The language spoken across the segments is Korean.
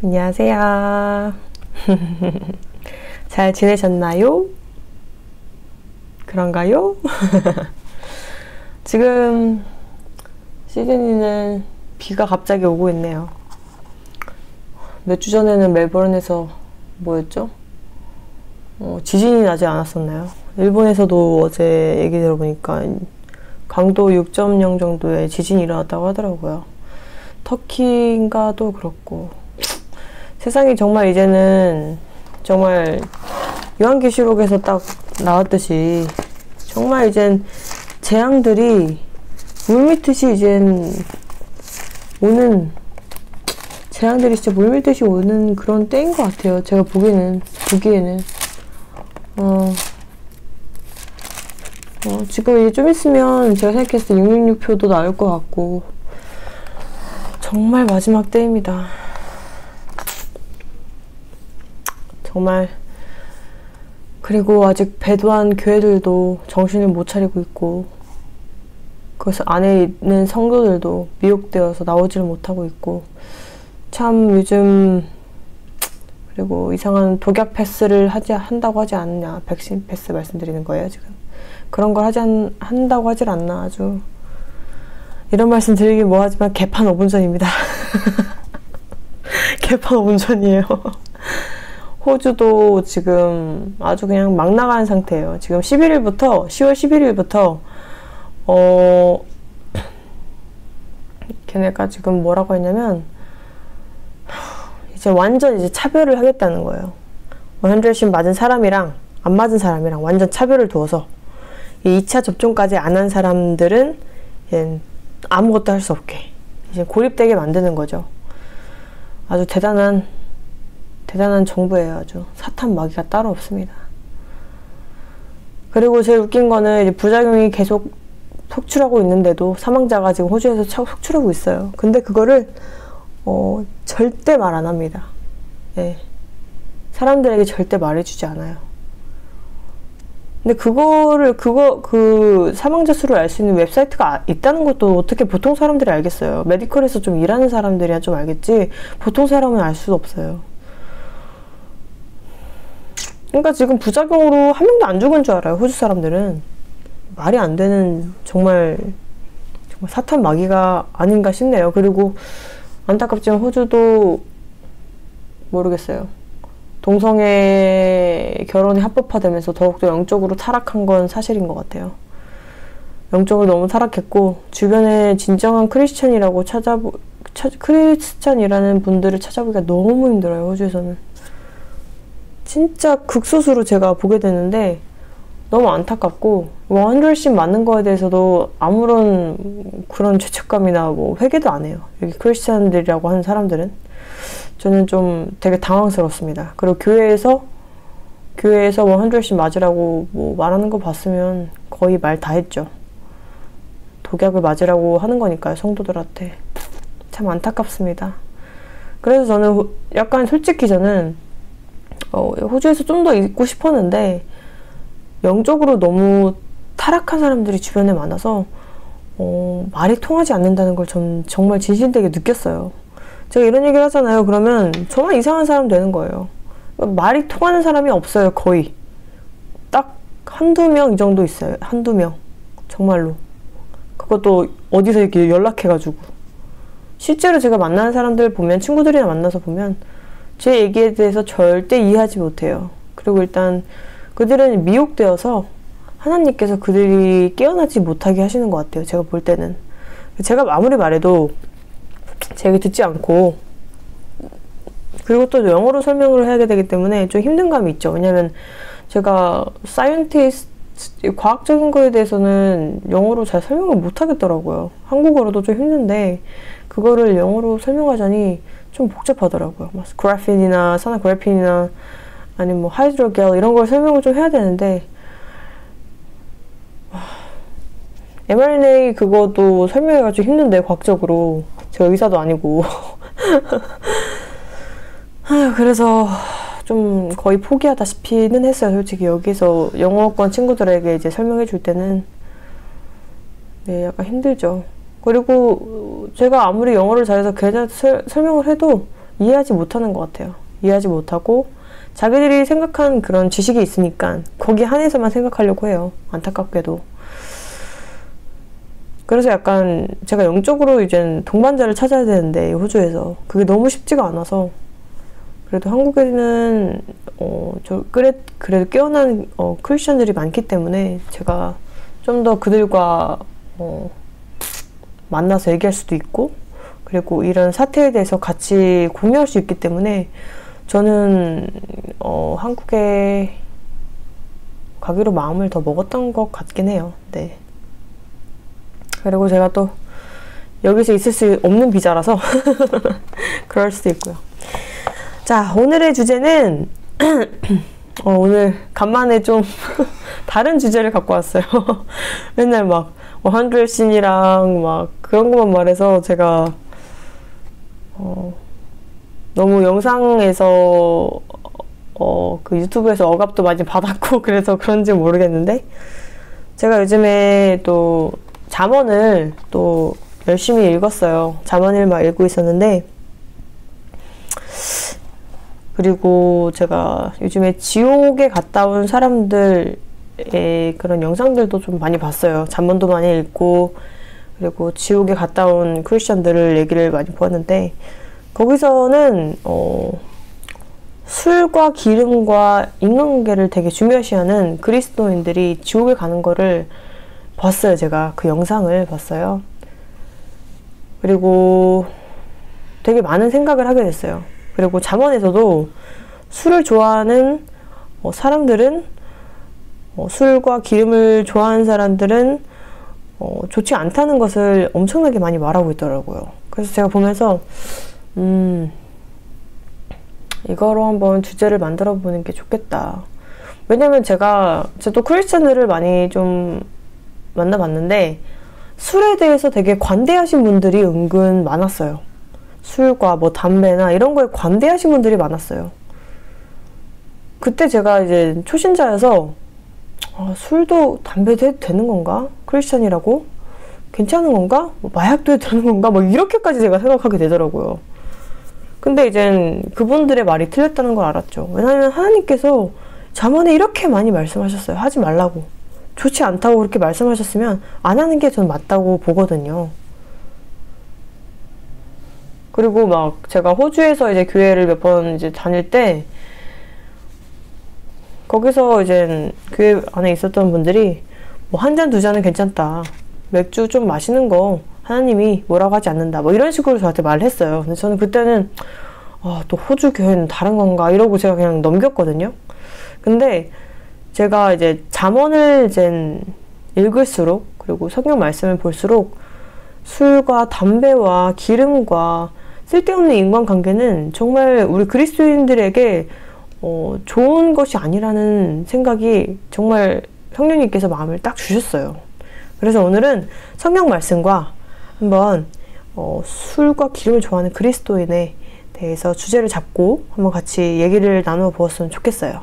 안녕하세요. 잘 지내셨나요? 그런가요? 지금 시드니는 비가 갑자기 오고 있네요. 몇 주 전에는 멜버른에서 뭐였죠? 지진이 나지 않았었나요? 일본에서도 어제 얘기 들어보니까 강도 6.0 정도의 지진이 일어났다고 하더라고요. 터키인가도 그렇고 세상이 정말 이제는 정말 요한계시록에서 딱 나왔듯이 정말 이젠 재앙들이 물밀듯이 이젠 오는 재앙들이 진짜 물밀듯이 오는 그런 때인 것 같아요. 제가 보기에는 지금 이제 좀 있으면 제가 생각했을 때 666표도 나올 것 같고 정말 마지막 때입니다. 정말. 그리고 아직 배도한 교회들도 정신을 못 차리고 있고 그래서 안에 있는 성도들도 미혹되어서 나오지를 못하고 있고 참 요즘 그리고 이상한 독약 패스를 한다고 하지 않느냐, 백신 패스 말씀드리는 거예요 지금. 그런 걸 한다고 하질 않나. 아주 이런 말씀 드리긴 뭐하지만 개판 5분 전입니다. 개판 5분 전이에요. 호주도 지금 아주 그냥 막 나가는 상태예요. 지금 10월 11일부터 걔네가 지금 뭐라고 했냐면 이제 완전 이제 차별을 하겠다는 거예요. 100씩 맞은 사람이랑 안 맞은 사람이랑 완전 차별을 두어서 이 2차 접종까지 안 한 사람들은 이제 아무것도 할 수 없게 이제 고립되게 만드는 거죠. 아주 대단한 정부예요. 아주 사탄 마귀가 따로 없습니다. 그리고 제일 웃긴 거는 이제 부작용이 계속 속출하고 있는데도 사망자가 지금 호주에서 속출하고 있어요. 근데 그거를 절대 말 안 합니다. 예. 사람들에게 절대 말해주지 않아요. 근데 그 사망자 수를 알 수 있는 웹사이트가 있다는 것도 어떻게 보통 사람들이 알겠어요. 메디컬에서 좀 일하는 사람들이야 좀 알겠지 보통 사람은 알 수도 없어요. 그러니까 지금 부작용으로 한 명도 안 죽은 줄 알아요. 호주 사람들은. 말이 안 되는 정말 사탄 마귀가 아닌가 싶네요. 그리고 안타깝지만 호주도 모르겠어요. 동성애 결혼이 합법화되면서 더욱더 영적으로 타락한 건 사실인 것 같아요. 영적으로 너무 타락했고 주변에 진정한 크리스찬이라고 크리스찬이라는 분들을 찾아보기가 너무 힘들어요. 호주에서는. 진짜 극소수로 제가 보게 되는데 너무 안타깝고 100씩 맞는 거에 대해서도 아무런 그런 죄책감이나 뭐 회개도 안 해요. 여기 크리스찬들이라고 하는 사람들은. 저는 좀 되게 당황스럽습니다. 그리고 교회에서 100씩 맞으라고 뭐 말하는 거 봤으면 거의 말 다 했죠. 독약을 맞으라고 하는 거니까요. 성도들한테. 참 안타깝습니다. 그래서 저는 약간 솔직히 저는 호주에서 좀 더 있고 싶었는데 영적으로 너무 타락한 사람들이 주변에 많아서 말이 통하지 않는다는 걸 전 정말 진실되게 느꼈어요. 제가 이런 얘기를 하잖아요. 그러면 정말 이상한 사람 되는 거예요. 말이 통하는 사람이 없어요. 거의. 딱 한두 명 이 정도 있어요. 한두 명. 정말로. 그것도 어디서 이렇게 연락해가지고. 실제로 제가 만나는 사람들 보면 친구들이나 만나서 보면 제 얘기에 대해서 절대 이해하지 못해요. 그리고 일단 그들은 미혹되어서 하나님께서 그들이 깨어나지 못하게 하시는 것 같아요. 제가 볼 때는. 제가 아무리 말해도 제 얘기 듣지 않고 그리고 또 영어로 설명을 해야 되기 때문에 좀 힘든 감이 있죠. 왜냐면 제가 과학적인 거에 대해서는 영어로 잘 설명을 못 하겠더라고요. 한국어로도 좀 힘든데 그거를 영어로 설명하자니 좀 복잡하더라고요. 그래핀이나 산화그래핀이나 아니면 뭐 하이드로겔 이런 걸 설명을 좀 해야 되는데 mRNA 그것도 설명해가지고 힘든데 과학적으로 제가 의사도 아니고 그래서 좀 거의 포기하다시피는 했어요. 솔직히 여기서 영어권 친구들에게 이제 설명해 줄 때는 네, 약간 힘들죠. 그리고 제가 아무리 영어를 잘해서 걔네한테 설명을 해도 이해하지 못하는 것 같아요. 이해하지 못하고 자기들이 생각한 그런 지식이 있으니까 거기 한해서만 생각하려고 해요. 안타깝게도. 그래서 약간 제가 영적으로 이젠 동반자를 찾아야 되는데 호주에서 그게 너무 쉽지가 않아서 그래도 한국에는 그래도 깨어난 크리스천들이 많기 때문에 제가 좀 더 그들과 만나서 얘기할 수도 있고 그리고 이런 사태에 대해서 같이 공유할 수 있기 때문에 저는 한국에 가기로 마음을 더 먹었던 것 같긴 해요. 네. 그리고 제가 또 여기서 있을 수 없는 비자라서 그럴 수도 있고요. 자, 오늘의 주제는 오늘 간만에 좀 다른 주제를 갖고 왔어요. 맨날 막 100씬이랑 막 그런 것만 말해서 제가 너무 영상에서 그 유튜브에서 억압도 많이 받았고 그래서 그런지 모르겠는데 제가 요즘에 또 잠언을 또 열심히 읽었어요. 잠언을 막 읽고 있었는데 그리고 제가 요즘에 지옥에 갔다 온 사람들의 그런 영상들도 좀 많이 봤어요. 잠언도 많이 읽고 그리고 지옥에 갔다 온 크리스천들을 얘기를 많이 보았는데 거기서는 술과 기름과 인간관계를 되게 중요시하는 그리스도인들이 지옥에 가는 거를 봤어요. 제가 그 영상을 봤어요. 그리고 되게 많은 생각을 하게 됐어요. 그리고 잠언에서도 술을 좋아하는 사람들은 술과 기름을 좋아하는 사람들은 좋지 않다는 것을 엄청나게 많이 말하고 있더라고요. 그래서 제가 보면서 이거로 한번 주제를 만들어 보는 게 좋겠다. 왜냐면 제가 또 크리스천들을 많이 좀 만나봤는데 술에 대해서 되게 관대하신 분들이 은근 많았어요. 술과 뭐 담배나 이런 거에 관대하신 분들이 많았어요. 그때 제가 이제 초신자여서 술도 담배도 해도 되는 건가? 크리스천이라고? 괜찮은 건가? 뭐 마약도 해도 되는 건가? 뭐 이렇게까지 제가 생각하게 되더라고요. 근데 이젠 그분들의 말이 틀렸다는 걸 알았죠. 왜냐하면 하나님께서 잠언에 이렇게 많이 말씀하셨어요. 하지 말라고. 좋지 않다고 그렇게 말씀하셨으면 안 하는 게 전 맞다고 보거든요. 그리고 막 제가 호주에서 이제 교회를 몇 번 이제 다닐 때 거기서 이제 교회 안에 있었던 분들이 뭐 한 잔 두 잔은 괜찮다. 맥주 좀 마시는 거 하나님이 뭐라고 하지 않는다. 뭐 이런 식으로 저한테 말을 했어요. 근데 저는 그때는 또 호주 교회는 다른 건가 이러고 제가 그냥 넘겼거든요. 근데 제가 이제 잠언을 이제 읽을수록 그리고 성경 말씀을 볼수록 술과 담배와 기름과 쓸데없는 인간관계는 정말 우리 그리스도인들에게 좋은 것이 아니라는 생각이 정말 성령님께서 마음을 딱 주셨어요. 그래서 오늘은 성경 말씀과 한번 술과 기름을 좋아하는 그리스도인에 대해서 주제를 잡고 한번 같이 얘기를 나누어 보았으면 좋겠어요.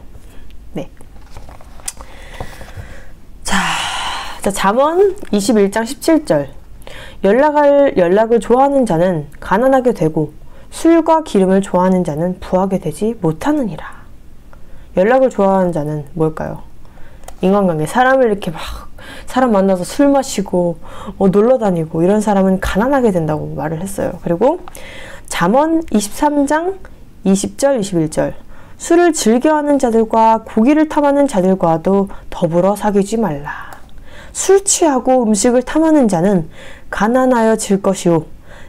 네. 자, 잠언 21장 17절. 연락을 좋아하는 자는 가난하게 되고 술과 기름을 좋아하는 자는 부하게 되지 못하느니라. 연락을 좋아하는 자는 뭘까요? 인간관계. 사람을 이렇게 막 사람 만나서 술 마시고 놀러 다니고 이런 사람은 가난하게 된다고 말을 했어요. 그리고 잠언 23장 20절 21절. 술을 즐겨하는 자들과 고기를 탐하는 자들과도 더불어 사귀지 말라. 술 취하고 음식을 탐하는 자는 가난하여 질 것이요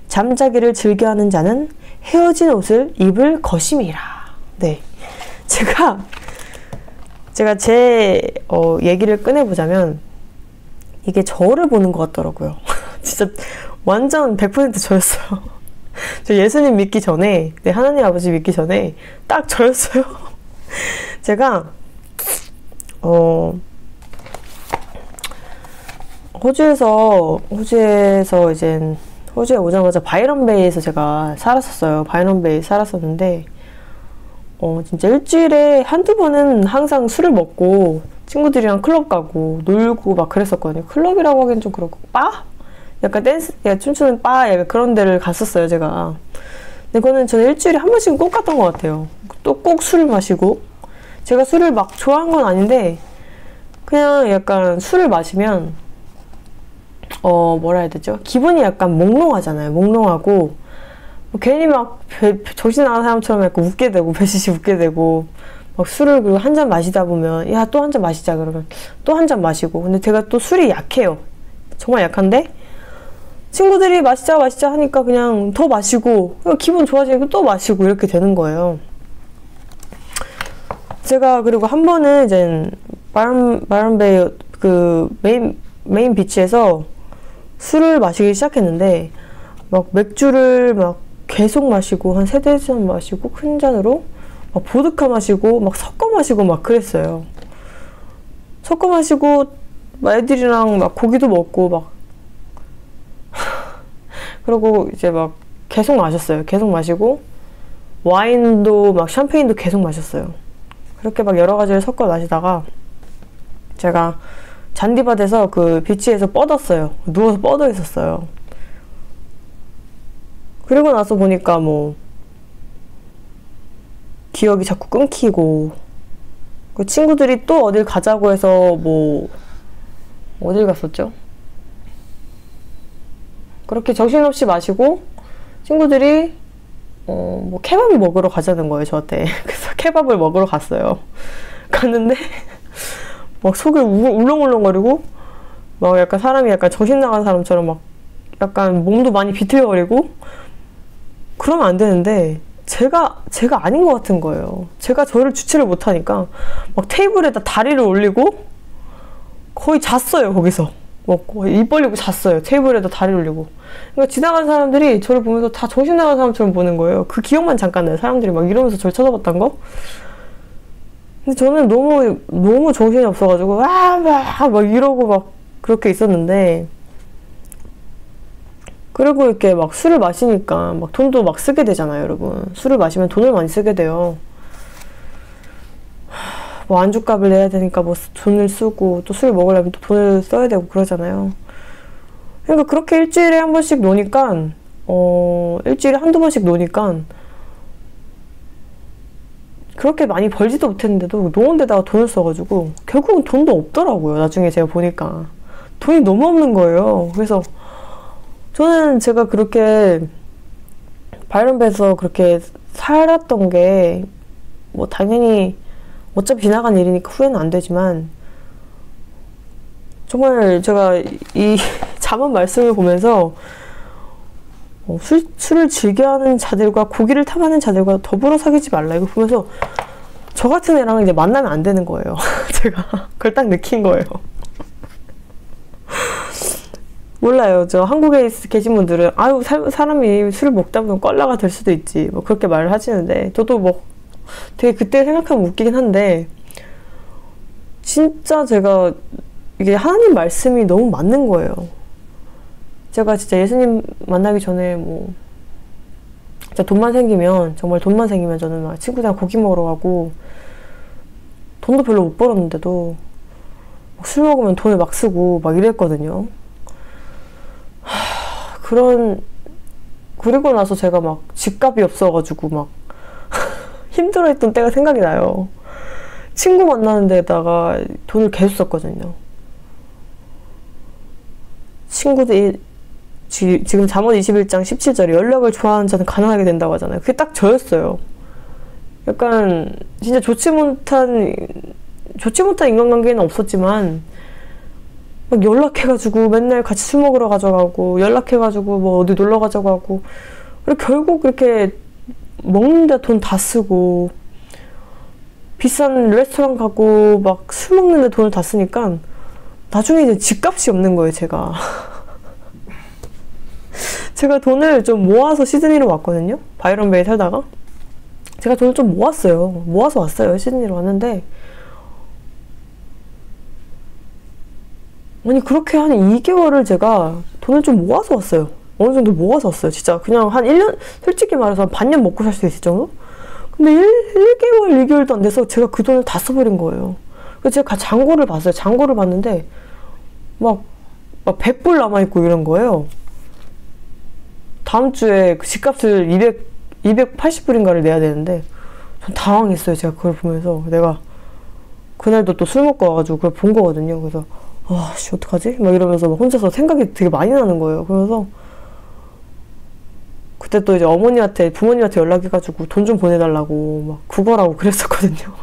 잠자기를 즐겨하는 자는 헤어진 옷을 입을 것임이라. 네, 제가 제 얘기를 꺼내보자면 이게 저를 보는 것 같더라고요. 진짜 완전 100% 저였어요. 저 예수님 믿기 전에, 네, 하나님 아버지 믿기 전에 딱 저였어요. 제가 호주에서 이제 호주에 오자마자 바이런베이에서 제가 살았었어요. 바이런베이에 살았었는데 진짜 일주일에 한두 번은 항상 술을 먹고 친구들이랑 클럽 가고 놀고 막 그랬었거든요. 클럽이라고 하기엔 좀 그렇고 바? 약간 댄스, 춤추는 바 약간 그런 데를 갔었어요. 제가 근데 그거는 저는 일주일에 한 번씩은 꼭 갔던 것 같아요. 또 꼭 술을 마시고. 제가 술을 막 좋아한 건 아닌데 그냥 약간 술을 마시면 뭐라 해야 되죠? 기분이 약간 몽롱하잖아요. 몽롱하고 괜히 막 정신 나간 사람처럼 약간 웃게 되고 배시시 웃게 되고 막 술을 그리고 한 잔 마시다 보면 야 또 한 잔 마시자 그러면 또 한 잔 마시고 근데 제가 또 술이 약해요. 정말 약한데 친구들이 마시자 마시자 하니까 그냥 더 마시고 기분 좋아지니까 또 마시고 이렇게 되는 거예요. 제가 그리고 한 번은 이제 바람베이 그 메인 비치에서 술을 마시기 시작했는데 막 맥주를 막 계속 마시고 한 3-4잔 마시고 큰 잔으로 막 보드카 마시고 막 섞어 마시고 막 그랬어요. 섞어 마시고 막 애들이랑 막 고기도 먹고 막 그리고 이제 막 계속 마셨어요. 계속 마시고 와인도 막 샴페인도 계속 마셨어요. 그렇게 막 여러 가지를 섞어 마시다가 제가 잔디밭에서 그 비치에서 뻗었어요. 누워서 뻗어 있었어요. 그리고 나서 보니까 뭐 기억이 자꾸 끊기고 그 친구들이 또 어딜 가자고 해서 뭐 어딜 갔었죠? 그렇게 정신없이 마시고 친구들이 뭐 케밥을 먹으러 가자는 거예요, 저한테. 그래서 케밥을 먹으러 갔어요. 갔는데 막 속을 울렁울렁거리고 막 약간 사람이 약간 정신 나간 사람처럼 막 약간 몸도 많이 비틀거리고 그러면 안 되는데 제가 아닌 것 같은 거예요. 제가 저를 주체를 못하니까 막 테이블에다 다리를 올리고 거의 잤어요, 거기서. 먹고 입 벌리고 잤어요. 테이블에다 다리를 올리고. 그러니까 지나가는 사람들이 저를 보면서 다 정신 나간 사람처럼 보는 거예요. 그 기억만 잠깐 나요. 사람들이 막 이러면서 저를 쳐다봤던 거. 근데 저는 너무 정신이 없어가지고 막 이러고 막 그렇게 있었는데 그리고 이렇게 막 술을 마시니까 막 돈도 막 쓰게 되잖아요, 여러분. 술을 마시면 돈을 많이 쓰게 돼요. 뭐 안주값을 내야 되니까 뭐 돈을 쓰고 또 술 먹으려면 또 돈을 써야 되고 그러잖아요. 그러니까 그렇게 일주일에 한 번씩 노니까 일주일에 한두 번씩 노니까 그렇게 많이 벌지도 못했는데도 노는 데다가 돈을 써가지고 결국은 돈도 없더라고요. 나중에 제가 보니까 돈이 너무 없는 거예요. 그래서 저는 제가 그렇게 바이런베에서 그렇게 살았던 게 뭐 당연히 어차피 지나간 일이니까 후회는 안 되지만 정말 제가 이 잠언 말씀을 보면서 술을 즐겨하는 자들과 고기를 탐하는 자들과 더불어 사귀지 말라 이거 보면서 저 같은 애랑 이제 만나면 안 되는 거예요. 제가 그걸 딱 느낀 거예요. 몰라요. 저 한국에 계신 분들은 아유 사람이 술을 먹다 보면 껄라가 될 수도 있지 뭐 그렇게 말을 하시는데 저도 뭐 되게 그때 생각하면 웃기긴 한데 진짜 제가 이게 하나님 말씀이 너무 맞는 거예요. 제가 진짜 예수님 만나기 전에 뭐 진짜 돈만 생기면 정말 돈만 생기면 저는 막 친구들이랑 고기 먹으러 가고 돈도 별로 못 벌었는데도 막 술 먹으면 돈을 막 쓰고 막 이랬거든요. 그리고 나서 제가 막 집값이 없어가지고 막 힘들어했던 때가 생각이 나요. 친구 만나는 데다가 돈을 계속 썼거든요. 친구들이 지금 잠언 21장 17절에 연락을 좋아하는 자는 가난하게 된다고 하잖아요. 그게 딱 저였어요. 약간 진짜 좋지 못한 인간관계는 없었지만 막 연락해가지고 맨날 같이 술 먹으러 가져가고 연락해가지고 뭐 어디 놀러 가자고 하고 그리고 결국 이렇게 먹는데 돈 다 쓰고 비싼 레스토랑 가고 막 술 먹는데 돈을 다 쓰니까 나중에 이제 집값이 없는 거예요, 제가. 제가 돈을 좀 모아서 시드니로 왔거든요. 바이런베이에 살다가 제가 돈을 좀 모았어요. 모아서 왔어요. 시드니로 왔는데 아니 그렇게 한 2개월을 제가 돈을 좀 모아서 왔어요. 어느 정도 모아서 왔어요. 진짜 그냥 한 1년 솔직히 말해서 한 반년 먹고 살 수 있을 정도? 근데 1개월, 2개월도 안 돼서 제가 그 돈을 다 써버린 거예요. 그래서 제가 잔고를 봤어요. 잔고를 봤는데 막 100불 남아있고 이런 거예요. 다음 주에 그 집값을 280불인가를 내야 되는데 전 당황했어요. 제가 그걸 보면서. 내가 그날도 또 술 먹고 와가지고 그걸 본 거거든요. 그래서 씨 어떡하지? 막 이러면서 막 혼자서 생각이 되게 많이 나는 거예요. 그래서 그때 또 이제 어머니한테, 부모님한테 연락해가지고 돈 좀 보내달라고 막 구걸하고 그랬었거든요.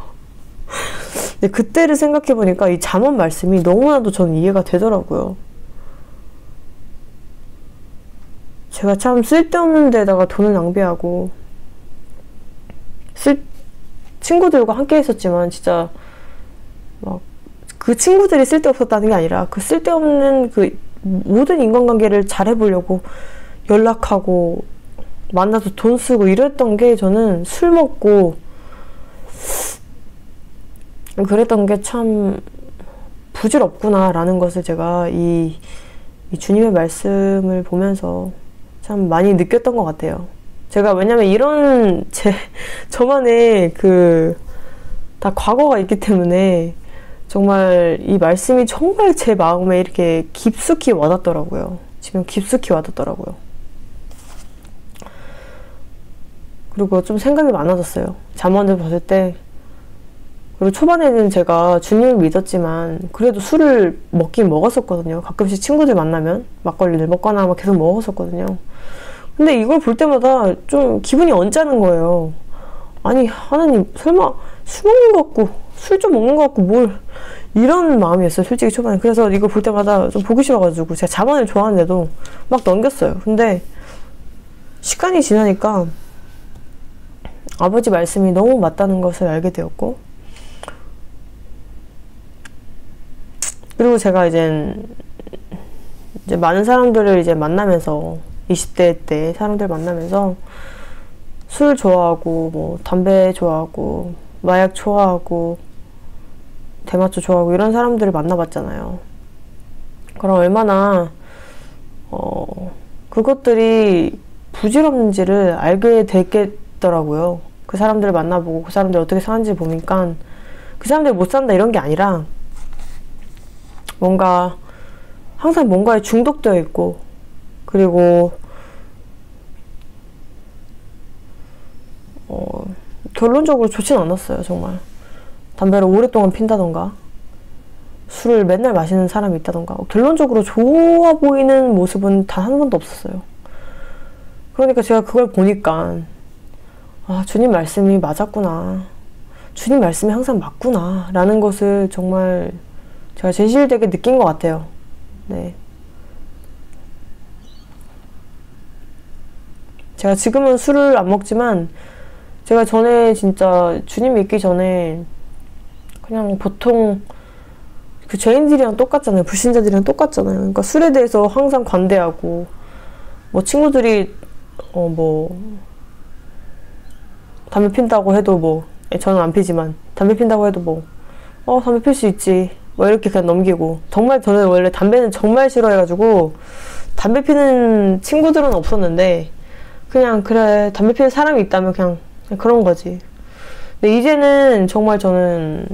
근데 그때를 생각해보니까 이 잠언 말씀이 너무나도 저는 이해가 되더라고요. 제가 참 쓸데없는 데다가 돈을 낭비하고 친구들과 함께 있었지만 진짜 막 그 친구들이 쓸데없었다는 게 아니라 그 쓸데없는 그 모든 인간관계를 잘해보려고 연락하고 만나서 돈 쓰고 이랬던 게 저는 술 먹고 그랬던 게 참 부질없구나 라는 것을 제가 이 주님의 말씀을 보면서 참 많이 느꼈던 것 같아요. 제가 왜냐면 이런 저만의 다 과거가 있기 때문에 정말 이 말씀이 정말 제 마음에 이렇게 깊숙이 와닿더라고요. 지금 깊숙이 와닿더라고요. 그리고 좀 생각이 많아졌어요. 잠언을 봤을 때. 그리고 초반에는 제가 주님을 믿었지만 그래도 술을 먹긴 먹었었거든요. 가끔씩 친구들 만나면 막걸리를 먹거나 막 계속 먹었었거든요. 근데 이걸 볼 때마다 좀 기분이 언짢은 거예요. 아니 하나님 설마 술 먹는 것 같고 술 좀 먹는 것 같고 뭘 이런 마음이었어요. 솔직히 초반에. 그래서 이거 볼 때마다 좀 보기 싫어가지고 제가 잠언을 좋아하는데도 막 넘겼어요. 근데 시간이 지나니까 아버지 말씀이 너무 맞다는 것을 알게 되었고, 그리고 제가 이제 많은 사람들을 이제 만나면서 20대 때 사람들 만나면서 술 좋아하고 뭐 담배 좋아하고 마약 좋아하고 대마초 좋아하고 이런 사람들을 만나봤잖아요. 그럼 얼마나 그것들이 부질없는지를 알게 됐겠더라고요. 그 사람들을 만나보고 그 사람들이 어떻게 사는지 보니까 그 사람들이 못 산다 이런 게 아니라 뭔가 항상 뭔가에 중독되어 있고, 그리고 결론적으로 좋진 않았어요. 정말 담배를 오랫동안 핀다던가 술을 맨날 마시는 사람이 있다던가 결론적으로 좋아 보이는 모습은 단 한 번도 없었어요. 그러니까 제가 그걸 보니까 주님 말씀이 맞았구나, 주님 말씀이 항상 맞구나 라는 것을 정말 제가 진실되게 느낀 것 같아요. 네. 제가 지금은 술을 안 먹지만 제가 전에 진짜 주님 믿기 전에 그냥 보통 그 죄인들이랑 똑같잖아요. 불신자들이랑 똑같잖아요. 그러니까 술에 대해서 항상 관대하고, 뭐 친구들이 뭐 담배 핀다고 해도 뭐 저는 안 피지만 담배 핀다고 해도 뭐 담배 필 수 있지 뭐 이렇게 그냥 넘기고, 정말 저는 원래 담배는 정말 싫어해가지고 담배 피는 친구들은 없었는데 그냥 그래 담배 피는 사람이 있다면 그냥 그런 거지. 근데 이제는 정말 저는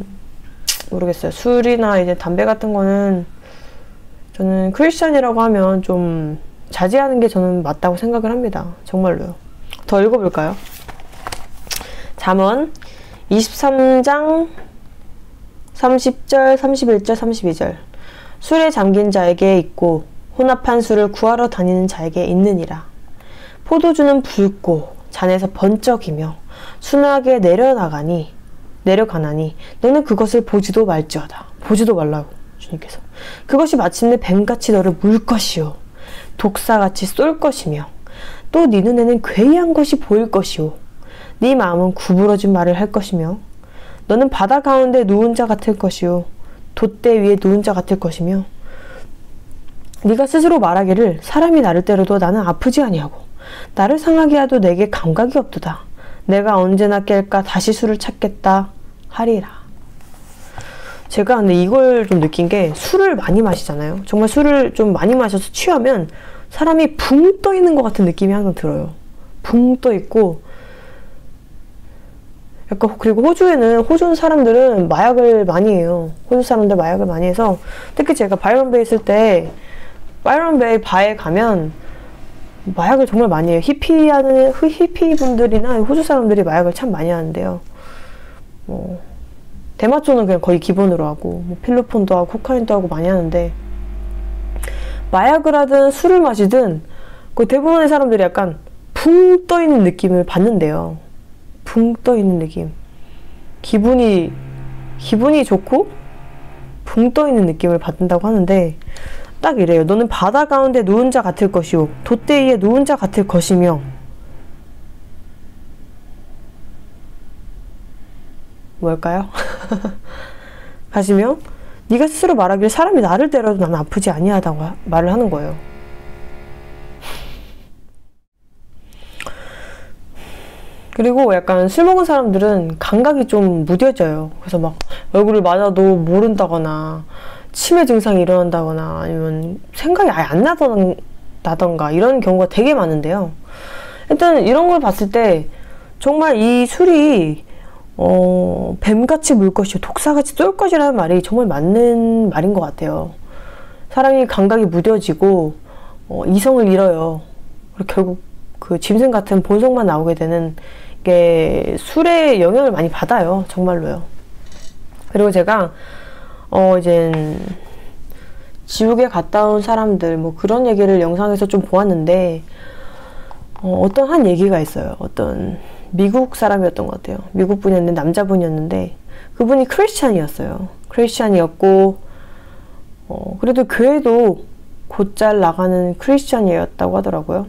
모르겠어요. 술이나 이제 담배 같은 거는 저는 크리스찬이라고 하면 좀 자제하는 게 저는 맞다고 생각을 합니다. 정말로요. 더 읽어볼까요? 잠언 23장 30절, 31절, 32절. 술에 잠긴 자에게 있고 혼합한 술을 구하러 다니는 자에게 있느니라. 포도주는 붉고 잔에서 번쩍이며 순하게 내려가나니 너는 그것을 보지도 말지어다. 보지도 말라고 주님께서. 그것이 마침내 뱀같이 너를 물 것이요 독사같이 쏠 것이며 또 네 눈에는 괴이한 것이 보일 것이요 네 마음은 구부러진 말을 할 것이며 너는 바다 가운데 누운 자 같을 것이요 돛대 위에 누운 자 같을 것이며 네가 스스로 말하기를 사람이 나를 때려도 나는 아프지 아니하고 나를 상하게 하도 내게 감각이 없도다. 내가 언제나 깰까 다시 술을 찾겠다 하리라. 제가 근데 이걸 좀 느낀 게, 술을 많이 마시잖아요. 정말 술을 좀 많이 마셔서 취하면 사람이 붕 떠 있는 것 같은 느낌이 항상 들어요. 붕 떠 있고 약간, 그리고 호주 사람들은 마약을 많이 해요. 호주 사람들 마약을 많이 해서, 특히 제가 바이런 베이 있을 때 바이런 베이 바에 가면 마약을 정말 많이 해요. 히피 분들이나 호주 사람들이 마약을 참 많이 하는데요. 뭐 대마초는 그냥 거의 기본으로 하고, 뭐 필로폰도 하고 코카인도 하고 많이 하는데, 마약을 하든 술을 마시든 그 대부분의 사람들이 약간 붕 떠있는 느낌을 받는데요. 붕 떠있는 느낌. 기분이 좋고 붕 떠있는 느낌을 받는다고 하는데, 딱 이래요. 너는 바다 가운데 누운 자 같을 것이요 돛대 위에 누운 자 같을 것이며, 뭘까요? 하시며 네가 스스로 말하길 사람이 나를 때려도 나는 아프지 아니하다고 말을 하는 거예요. 그리고 약간 술 먹은 사람들은 감각이 좀 무뎌져요. 그래서 막 얼굴을 맞아도 모른다거나 치매 증상이 일어난다거나 아니면 생각이 아예 안 나던가 이런 경우가 되게 많은데요. 일단 이런 걸 봤을 때 정말 이 술이 뱀같이 물 것이요 독사같이 쏠 것이라는 말이 정말 맞는 말인 것 같아요. 사람이 감각이 무뎌지고 이성을 잃어요. 그리고 결국 그 짐승 같은 본성만 나오게 되는 게 술의 영향을 많이 받아요. 정말로요. 그리고 제가 이제 지옥에 갔다 온 사람들 뭐 그런 얘기를 영상에서 좀 보았는데, 어떤 한 얘기가 있어요. 어떤 미국 사람이었던 것 같아요. 미국 분이었는데 남자분이었는데 그분이 크리스찬이었어요. 크리스찬이었고 그래도 교회도 곧잘 나가는 크리스찬이었다고 하더라고요.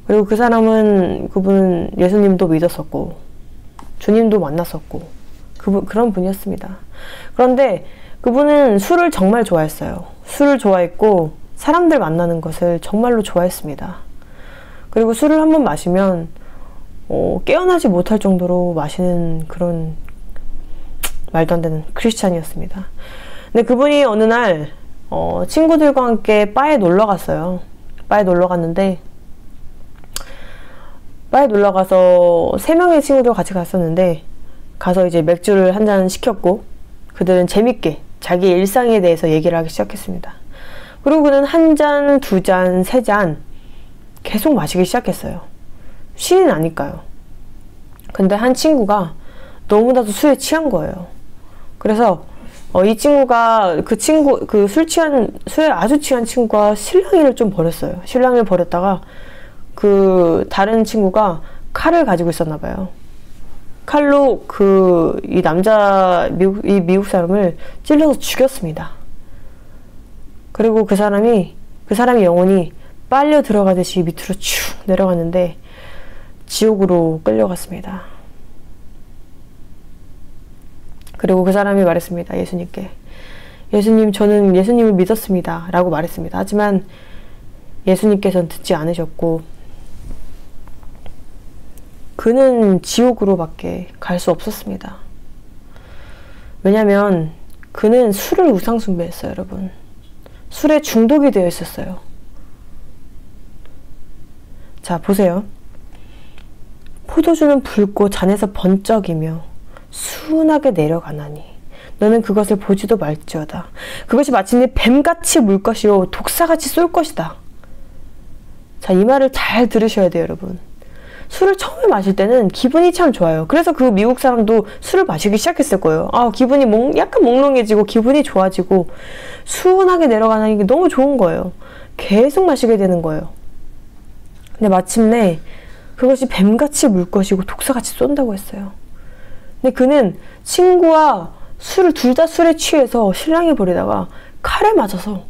그리고 그분은 예수님도 믿었었고 주님도 만났었고 그런 분이었습니다. 그런데 그분은 술을 정말 좋아했어요. 술을 좋아했고 사람들 만나는 것을 정말로 좋아했습니다. 그리고 술을 한번 마시면 깨어나지 못할 정도로 마시는 그런 말도 안 되는 크리스찬이었습니다. 근데 그분이 어느 날 친구들과 함께 바에 놀러 갔어요. 바에 놀러 갔는데, 바에 놀러 가서 3명의 친구들 같이 갔었는데, 가서 이제 맥주를 한 잔 시켰고 그들은 재밌게 자기 일상에 대해서 얘기를 하기 시작했습니다. 그리고 그는 1잔, 2잔, 3잔 계속 마시기 시작했어요. 신이 나니까요. 근데 한 친구가 너무나도 술에 취한 거예요. 그래서 이 친구가 술에 아주 취한 친구가 실랑이를 좀 벌였어요. 실랑이를 벌였다가 다른 친구가 칼을 가지고 있었나 봐요. 칼로 이 미국 사람을 찔러서 죽였습니다. 그리고 그 사람이 영혼이 빨려 들어가듯이 밑으로 쭉 내려갔는데 지옥으로 끌려갔습니다. 그리고 그 사람이 말했습니다. 예수님께. 예수님, 저는 예수님을 믿었습니다. 라고 말했습니다. 하지만 예수님께서는 듣지 않으셨고 그는 지옥으로밖에 갈 수 없었습니다. 왜냐면 그는 술을 우상숭배했어요, 여러분. 술에 중독이 되어 있었어요. 자, 보세요. 포도주는 붉고 잔에서 번쩍이며 순하게 내려가나니 너는 그것을 보지도 말지어다. 그것이 마침내 뱀같이 물 것이요 독사같이 쏠 것이다. 자, 이 말을 잘 들으셔야 돼요, 여러분. 술을 처음에 마실 때는 기분이 참 좋아요. 그래서 그 미국 사람도 술을 마시기 시작했을 거예요. 기분이 약간 몽롱해지고 기분이 좋아지고 순하게 내려가는 게 너무 좋은 거예요. 계속 마시게 되는 거예요. 근데 마침내 그것이 뱀같이 물 것이고 독사같이 쏜다고 했어요. 근데 그는 친구와 둘 다 술에 취해서 실랑이 벌이다가 칼에 맞아서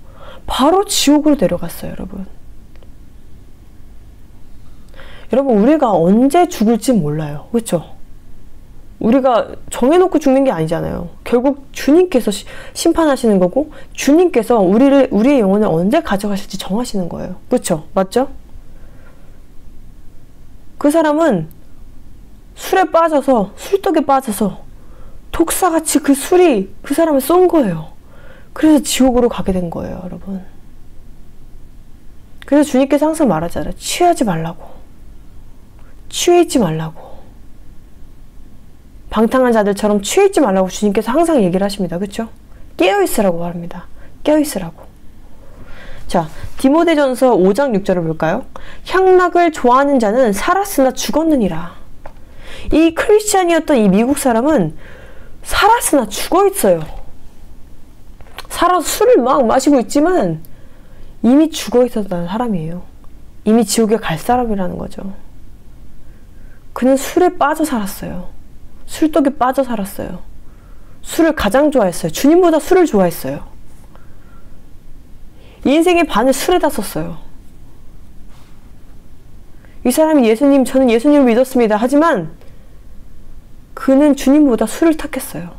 바로 지옥으로 내려갔어요, 여러분. 여러분, 우리가 언제 죽을지 몰라요. 그렇죠? 우리가 정해놓고 죽는 게 아니잖아요. 결국 주님께서 심판하시는 거고 주님께서 우리의 영혼을 언제 가져가실지 정하시는 거예요. 그렇죠? 맞죠? 그 사람은 술독에 빠져서 독사같이 그 술이 그 사람을 쏜 거예요. 그래서 지옥으로 가게 된 거예요, 여러분. 그래서 주님께서 항상 말하잖아요. 취하지 말라고. 취해 있지 말라고. 방탕한 자들처럼 취해 있지 말라고 주님께서 항상 얘기를 하십니다. 그렇죠? 깨어 있으라고 합니다. 깨어 있으라고. 자, 디모데전서 5장 6절을 볼까요? 향락을 좋아하는 자는 살았으나 죽었느니라. 이 크리스찬이었던 이 미국 사람은 살았으나 죽어 있어요. 살아서 술을 막 마시고 있지만 이미 죽어 있었다는 사람이에요. 이미 지옥에 갈 사람이라는 거죠. 그는 술에 빠져 살았어요. 술독에 빠져 살았어요. 술을 가장 좋아했어요. 주님보다 술을 좋아했어요. 이 인생의 반을 술에다 썼어요. 이 사람이 예수님, 저는 예수님을 믿었습니다. 하지만 그는 주님보다 술을 택했어요.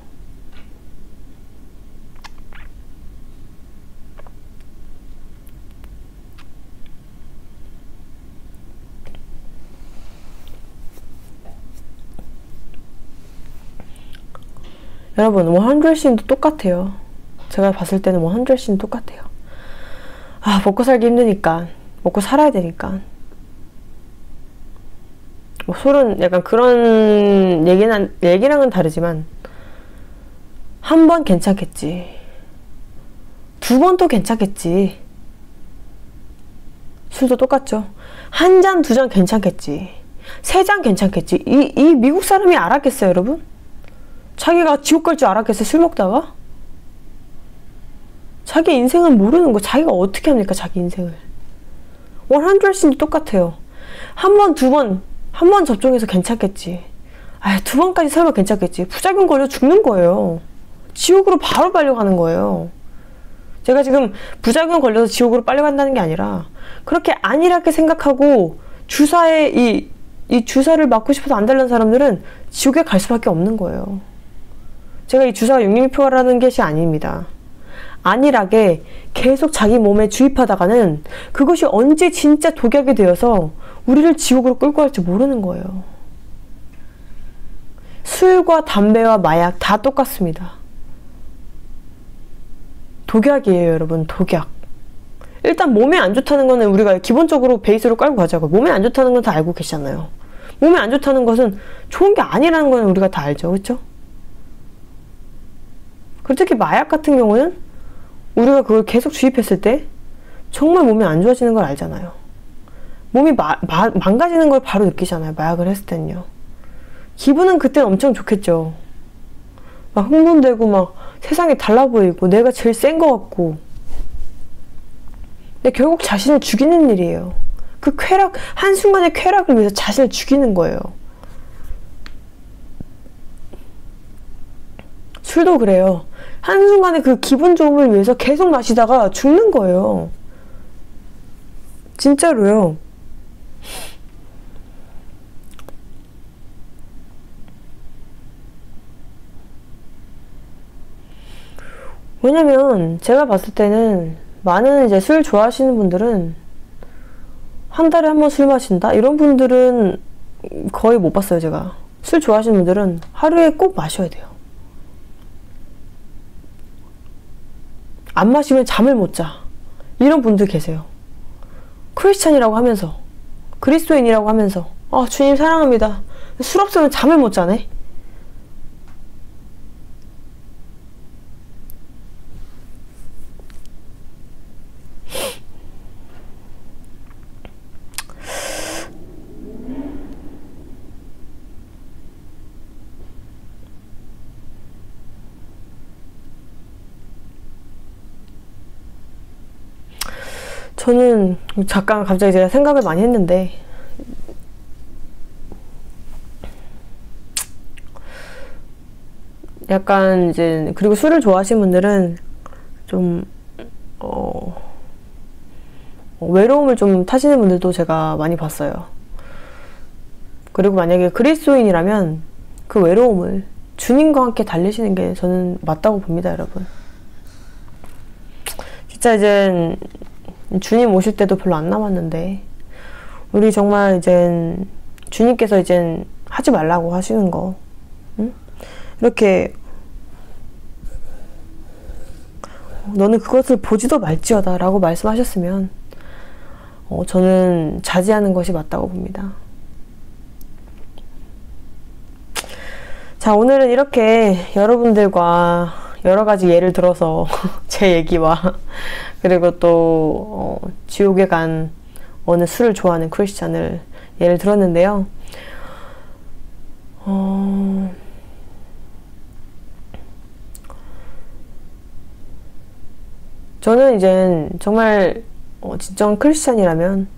여러분, 100씬도 똑같아요. 제가 봤을 때는 100씬 똑같아요. 아, 먹고 살기 힘드니까. 먹고 살아야 되니까. 뭐 술은 약간 그런 얘기랑은 다르지만, 한 번 괜찮겠지. 두 번 또 괜찮겠지. 술도 똑같죠. 한 잔, 두 잔 괜찮겠지. 세 잔 괜찮겠지. 이 미국 사람이 알았겠어요, 여러분? 자기가 지옥 갈 줄 알았겠어요, 술 먹다가? 자기 인생을 모르는 거, 자기가 어떻게 합니까, 자기 인생을. 100씬도 똑같아요. 한 번 접종해서 괜찮겠지. 아, 두 번까지 설마 괜찮겠지. 부작용 걸려 죽는 거예요. 지옥으로 바로 빨려가는 거예요. 제가 지금 부작용 걸려서 지옥으로 빨려간다는 게 아니라, 그렇게 안일하게 생각하고, 주사에 이 주사를 맞고 싶어서 안 달라는 사람들은 지옥에 갈 수밖에 없는 거예요. 제가 이 주사가 육림표라는 것이 아닙니다. 안일하게 계속 자기 몸에 주입하다가는 그것이 언제 진짜 독약이 되어서 우리를 지옥으로 끌고 갈지 모르는 거예요. 술과 담배와 마약 다 똑같습니다. 독약이에요, 여러분. 독약. 일단 몸에 안 좋다는 거는 우리가 기본적으로 베이스로 깔고 가자고. 몸에 안 좋다는 건 다 알고 계시잖아요. 몸에 안 좋다는 것은 좋은 게 아니라는 건 우리가 다 알죠. 그렇죠? 그리고 특히 마약 같은 경우는 우리가 그걸 계속 주입했을 때 정말 몸이 안 좋아지는 걸 알잖아요. 몸이 망가지는 걸 바로 느끼잖아요. 마약을 했을 때는요. 기분은 그때는 엄청 좋겠죠. 막 흥분되고 막 세상이 달라 보이고 내가 제일 센 것 같고. 근데 결국 자신을 죽이는 일이에요. 그 쾌락, 한순간의 쾌락을 위해서 자신을 죽이는 거예요. 술도 그래요. 한순간에 그 기분 좋음을 위해서 계속 마시다가 죽는 거예요. 진짜로요. 왜냐면 제가 봤을 때는 많은 이제 술 좋아하시는 분들은 한 달에 한 번 술 마신다? 이런 분들은 거의 못 봤어요, 제가. 술 좋아하시는 분들은 하루에 꼭 마셔야 돼요. 안 마시면 잠을 못 자. 이런 분들 계세요. 크리스찬이라고 하면서, 그리스도인이라고 하면서, 주님 사랑합니다. 술 없으면 잠을 못 자네? 저는 잠깐 갑자기 제가 생각을 많이 했는데 약간 이제 그리고 술을 좋아하시는 분들은 좀 외로움을 좀 타시는 분들도 제가 많이 봤어요. 그리고 만약에 그리스도인이라면 그 외로움을 주님과 함께 달래시는 게 저는 맞다고 봅니다, 여러분. 진짜 이제 주님 오실 때도 별로 안 남았는데 우리 정말 이젠 주님께서 이젠 하지 말라고 하시는 거, 응? 이렇게 너는 그것을 보지도 말지어다 라고 말씀하셨으면 저는 자제하는 것이 맞다고 봅니다. 자, 오늘은 이렇게 여러분들과 여러가지 예를 들어서 제 얘기와 그리고 또 지옥에 간 어느 술을 좋아하는 크리스찬을 예를 들었는데요. 저는 이젠 정말 진정한 크리스찬이라면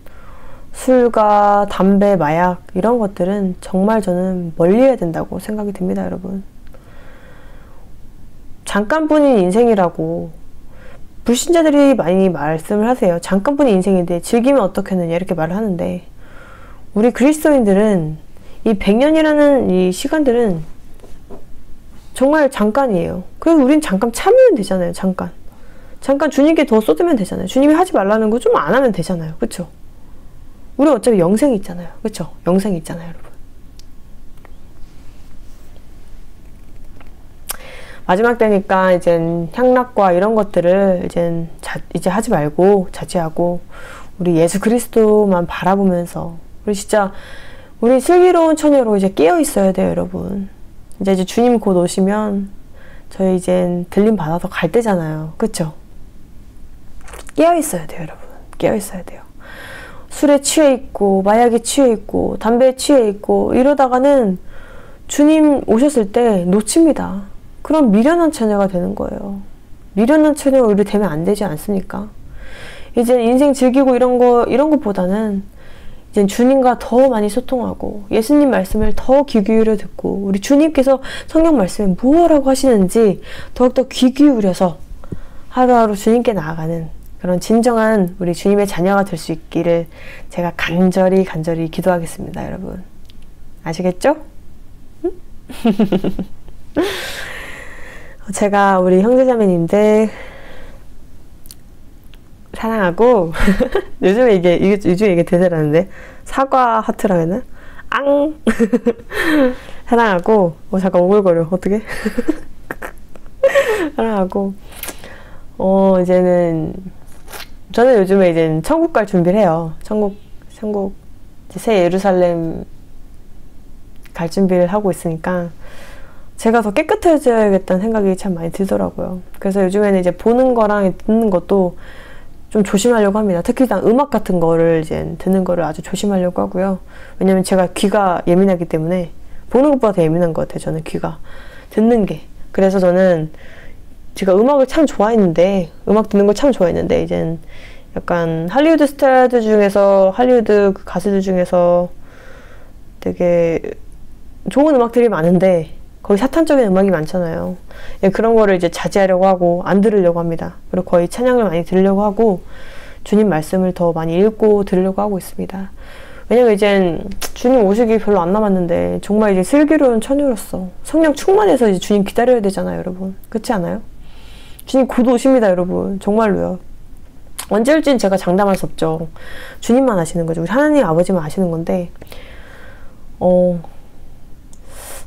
술과 담배, 마약 이런 것들은 정말 저는 멀리해야 된다고 생각이 듭니다, 여러분. 잠깐뿐인 인생이라고 불신자들이 많이 말씀을 하세요. 잠깐뿐인 인생인데 즐기면 어떻겠느냐 이렇게 말을 하는데, 우리 그리스도인들은 이 100년이라는 이 시간들은 정말 잠깐이에요. 그래서 우린 잠깐 참으면 되잖아요. 잠깐 주님께 더 쏟으면 되잖아요. 주님이 하지 말라는 거 좀 안 하면 되잖아요. 그쵸? 우리 어차피 영생이 있잖아요. 그쵸? 영생이 있잖아요, 여러분. 마지막 때니까 이젠 향락과 이런 것들을 이제 하지 말고 자제하고 우리 예수 그리스도만 바라보면서 우리 슬기로운 처녀로 이제 깨어 있어야 돼요, 여러분. 이제 주님 곧 오시면 저희 이젠 들림 받아서 갈 때잖아요. 그쵸? 깨어 있어야 돼요, 여러분. 깨어 있어야 돼요. 술에 취해 있고 마약에 취해 있고 담배에 취해 있고 이러다가는 주님 오셨을 때 놓칩니다. 그럼 미련한 처녀가 되는 거예요. 미련한 처녀가 우리 되면 안 되지 않습니까? 이제 인생 즐기고 이런 것보다는 이제 주님과 더 많이 소통하고 예수님 말씀을 더 귀 기울여 듣고 우리 주님께서 성경 말씀에 무엇라고 하시는지 더욱더 귀 기울여서 하루하루 주님께 나아가는 그런 진정한 우리 주님의 자녀가 될 수 있기를 제가 간절히 기도하겠습니다, 여러분. 아시겠죠? 응? 제가 우리 형제자매님들 사랑하고 요즘에 이게 대세라는데 사과 하트라고 했나? 앙! 사랑하고 잠깐 오글거려. 어떡해? 사랑하고 저는 요즘에 이제 천국 갈 준비를 해요. 천국 새 예루살렘 갈 준비를 하고 있으니까 제가 더 깨끗해져야겠다는 생각이 참 많이 들더라고요. 그래서 요즘에는 이제 보는 거랑 듣는 것도 좀 조심하려고 합니다. 특히 음악 같은 거를 이제 듣는 거를 아주 조심하려고 하고요. 왜냐면 제가 귀가 예민하기 때문에 보는 것보다 더 예민한 것 같아요. 저는 귀가 듣는 게. 그래서 저는 제가 음악을 참 좋아했는데 음악 듣는 걸 참 좋아했는데 이젠 약간 할리우드 스타들 중에서 할리우드 가수들 중에서 되게 좋은 음악들이 많은데 거의 사탄적인 음악이 많잖아요. 예, 그런 거를 이제 자제하려고 하고 안 들으려고 합니다. 그리고 거의 찬양을 많이 들으려고 하고 주님 말씀을 더 많이 읽고 들으려고 하고 있습니다. 왜냐면 이젠 주님 오시기 별로 안 남았는데 정말 이제 슬기로운 처녀로서 성령 충만해서 이제 주님 기다려야 되잖아요, 여러분. 그렇지 않아요? 주님 곧 오십니다, 여러분. 정말로요. 언제 올지는 제가 장담할 수 없죠. 주님만 아시는 거죠. 우리 하나님 아버지만 아시는 건데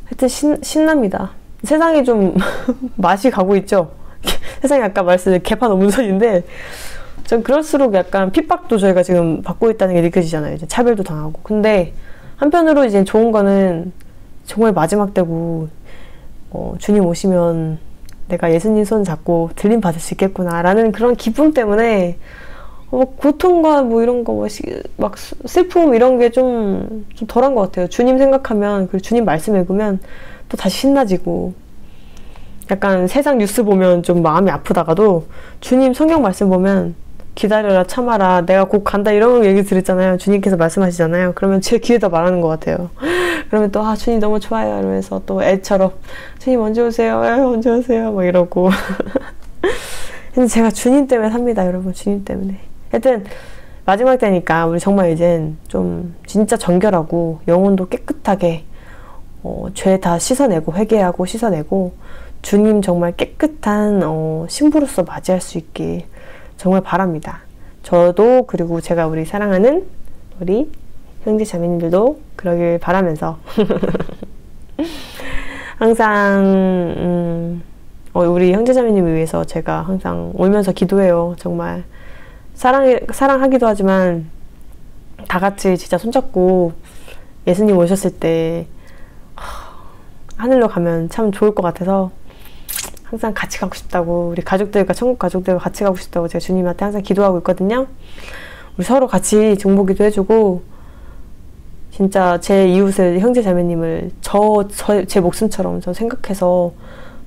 하여튼 신납니다. 세상이 좀 맛이 가고 있죠. 세상이 아까 말씀드린 개판 오문선인데 전 그럴수록 약간 핍박도 저희가 지금 받고 있다는 게 느껴지잖아요. 이제 차별도 당하고. 근데 한편으로 이제 좋은 거는 정말 마지막 때고 주님 오시면 내가 예수님 손 잡고 들림 받을 수 있겠구나 라는 그런 기쁨 때문에 고통과 이런 거 막 슬픔 이런 게 좀 덜한 것 같아요. 주님 생각하면 그리고 주님 말씀 읽으면 또 다시 신나지고 약간 세상 뉴스 보면 좀 마음이 아프다가도 주님 성경 말씀 보면 기다려라 참아라 내가 곧 간다 이런 얘기 들었잖아요. 주님께서 말씀하시잖아요. 그러면 제 귀에다 말하는 것 같아요. 그러면 또 주님 너무 좋아요 이러면서 또 애처럼 주님 언제 오세요? 언제 오세요? 막 이러고 근데 제가 주님 때문에 삽니다, 여러분. 주님 때문에. 하여튼 마지막 때니까 우리 정말 이젠 좀 진짜 정결하고 영혼도 깨끗하게 죄 다 씻어내고 회개하고 씻어내고 주님 정말 깨끗한 신부로서 맞이할 수 있길 정말 바랍니다. 저도 그리고 제가 우리 사랑하는 우리 형제 자매님들도 그러길 바라면서 항상 우리 형제 자매님을 위해서 제가 항상 울면서 기도해요. 정말 사랑하기도 하지만 다 같이 진짜 손잡고 예수님 오셨을 때 하늘로 가면 참 좋을 것 같아서 항상 같이 가고 싶다고, 우리 가족들과 천국 가족들과 같이 가고 싶다고 제가 주님한테 항상 기도하고 있거든요. 우리 서로 같이 중보기도 해주고, 진짜 제 이웃을, 형제 자매님을 제 목숨처럼 저 생각해서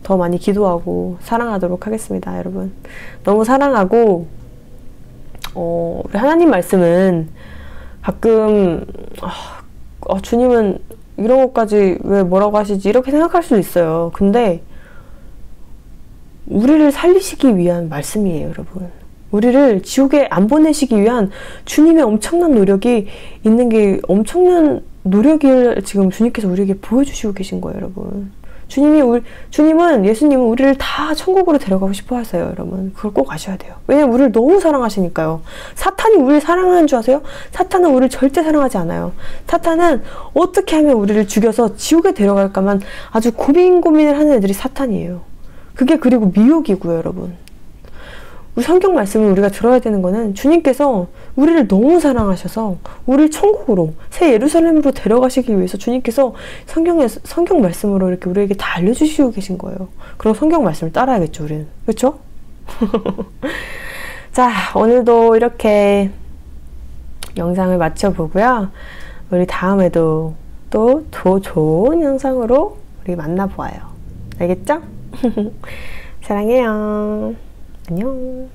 더 많이 기도하고 사랑하도록 하겠습니다, 여러분. 너무 사랑하고, 우리 하나님 말씀은 가끔 주님은 이런 것까지 왜 뭐라고 하시지? 이렇게 생각할 수도 있어요. 근데 우리를 살리시기 위한 말씀이에요, 여러분. 우리를 지옥에 안 보내시기 위한 주님의 엄청난 노력이 있는 게, 엄청난 노력을 지금 주님께서 우리에게 보여주시고 계신 거예요, 여러분. 예수님은 우리를 다 천국으로 데려가고 싶어 하세요, 여러분. 그걸 꼭 아셔야 돼요. 왜냐면 우리를 너무 사랑하시니까요. 사탄이 우리를 사랑하는 줄 아세요? 사탄은 우리를 절대 사랑하지 않아요. 사탄은 어떻게 하면 우리를 죽여서 지옥에 데려갈까만 아주 고민을 하는 애들이 사탄이에요. 그게 그리고 미혹이고요, 여러분. 우리 성경 말씀을 우리가 들어야 되는 거는, 주님께서 우리를 너무 사랑하셔서 우리를 천국으로, 새 예루살렘으로 데려가시기 위해서 주님께서 성경 말씀으로 이렇게 우리에게 다 알려주시고 계신 거예요. 그럼 성경 말씀을 따라야겠죠, 우리는. 그렇죠? 자, 오늘도 이렇게 영상을 마쳐보고요. 우리 다음에도 또 더 좋은 영상으로 우리 만나보아요. 알겠죠? 사랑해요. 안녕.